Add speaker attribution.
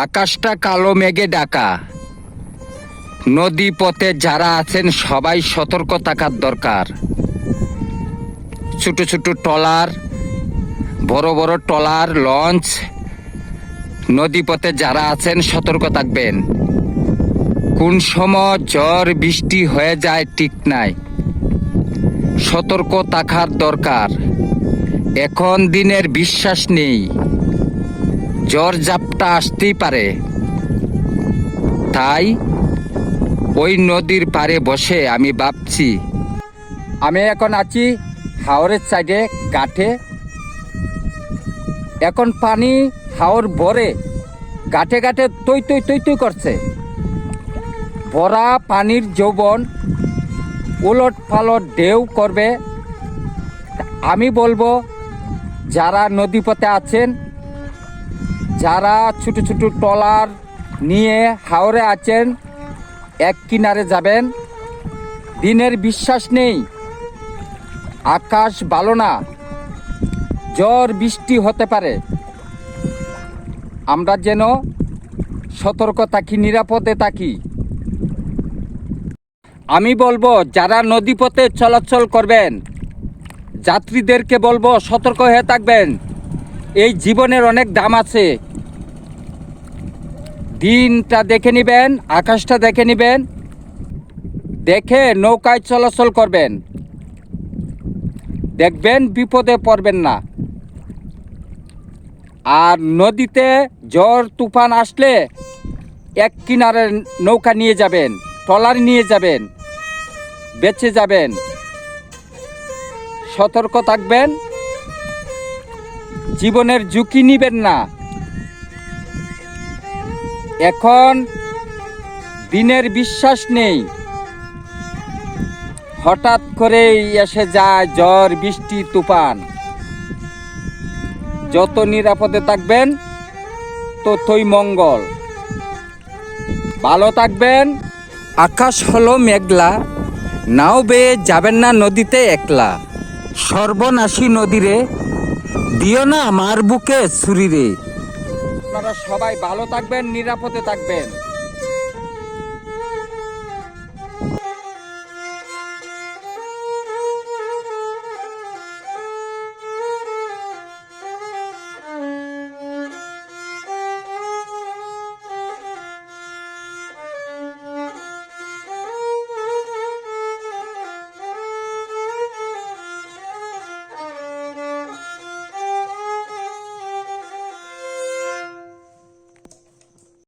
Speaker 1: আকাশটা কালো মেঘে ঢাকা। নদী পথে যারা আছেন সবাই সতর্ক থাকার দরকার। ছোট ছোট ট্রলার, বড় বড় ট্রলার, লঞ্চ, নদী পথে যারা আছেন সতর্ক থাকবেন। কোন সময় ঝড় বৃষ্টি হয়ে যায় ঠিক নাই, সতর্ক থাকার দরকার। এখন দিনের বিশ্বাস নেই, ঝড় ঝাপটা আসতেই পারে। তাই ওই নদীর পাড়ে বসে আমি ভাবছি, আমি এখন আছি হাওরের সাইডে ঘাটে। এখন পানি হাওর ভরে ঘাটে ঘাটে তৈ তৈ তৈ তৈ করছে। ভরা পানির যৌবন উলট পালট ঢেউ করবে। আমি বলবো, যারা নদীপথে আছেন, যারা ছোট ছোট ট্রলার নিয়ে হাওরে আছেন, এক কিনারে যাবেন। দিনের বিশ্বাস নেই, আকাশ ভালো না, ঝড় বৃষ্টি হতে পারে। আমরা যেন সতর্ক থাকি, নিরাপদে থাকি। আমি বলবো, যারা নদীপথে চলাচল করবেন, যাত্রীদেরকে বলবো সতর্ক হয়ে থাকবেন। এই জীবনের অনেক দাম আছে। দিনটা দেখে নেবেন, আকাশটা দেখে নেবেন, দেখে নৌকায় চলাচল করবেন। দেখবেন বিপদে পড়বেন না। আর নদীতে ঝড় তুফান আসলে এক কিনারে নৌকা নিয়ে যাবেন, ট্রলার নিয়ে যাবেন, বেঁচে যাবেন। সতর্ক থাকবেন, জীবনের ঝুঁকি নিবেন না। এখন দিনের বিশ্বাস নেই, হঠাৎ করেই এসে যায় ঝড় বৃষ্টি তুফান। যত নিরাপদে থাকবেন ততই মঙ্গল। ভালো থাকবেন। আকাশ হলো মেঘলা, নাও বেয়ে যাবেন না নদীতে একলা। সর্বনাশী নদীরে দিও না আমার বুকে ছুরি রে। আপনারা সবাই ভালো থাকবেন, নিরাপদে থাকবেন।